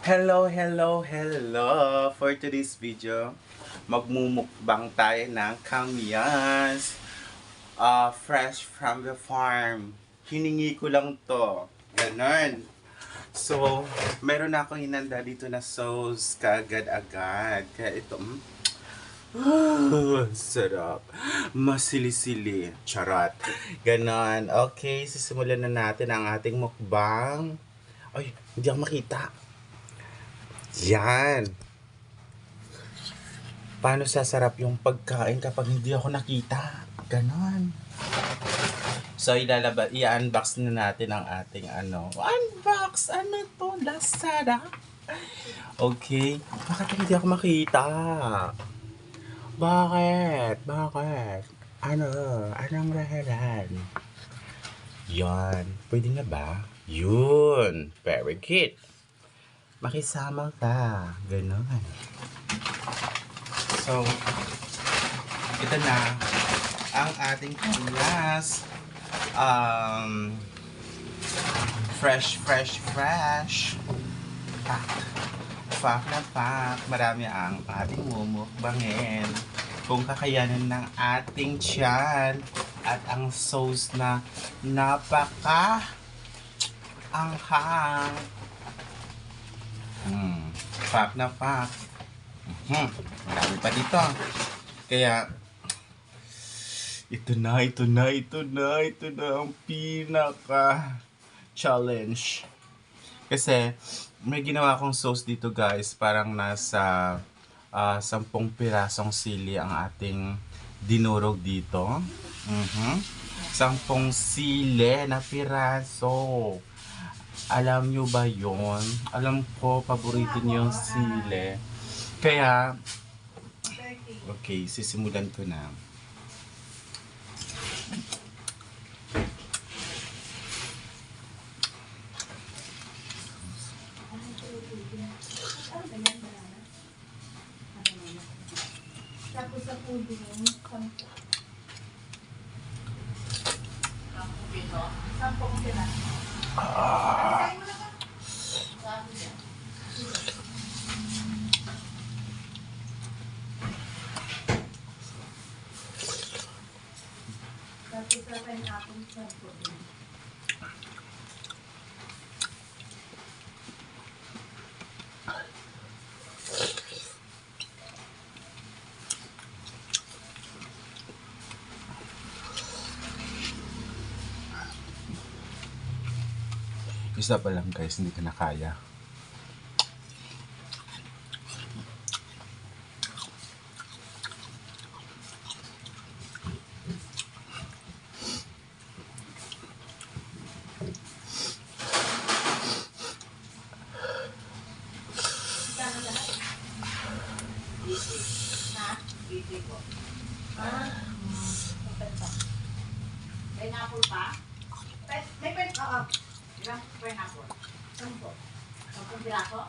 Hello! For today's video, magmumukbang tayo ng kamyas. Fresh from the farm. Hiningi ko lang to. Ganon. So, meron akong hinanda dito na sauce kaagad-agad. Kaya ito, sarap. Masili-sili. Charot. Ganon. Okay, sisimulan na natin ang ating mukbang. Ay, hindi ako makita. Yan. Paano sasarap yung pagkain kapag hindi ako nakita? Ganon. So, i-unbox na natin ang ating unbox! Ano to? Lazada? Okay. Bakit hindi ako makita? Bakit? Anong dahilan? Yan. Pwede na ba? Yun. Very good. Makisama ka. Ganon. So, ito na ang ating kamyas. Fresh. Pack na pack. Marami ang ating mumukbangin. Kung kakayanin ng ating tiyan at ang sauce na napaka anghang. Pack na pack. Marami pa dito. Kaya, ito na ang pinaka-challenge. Kasi, may ginawa akong sauce dito guys. Parang nasa 10 pirasong sili ang ating dinurog dito. 10 sili na piraso. Alam nyo ba yon? Alam ko, paborito niyo yung sili. Kaya, okay, sisimulan ko na. Tapos sa pudding, 10. 10 sila. Tapos sa pineapple, 10. Isa pa lang guys, hindi ko na kaya. Pineapple pa? May pineapple. Ilang pineapple? 10. 10 piraso?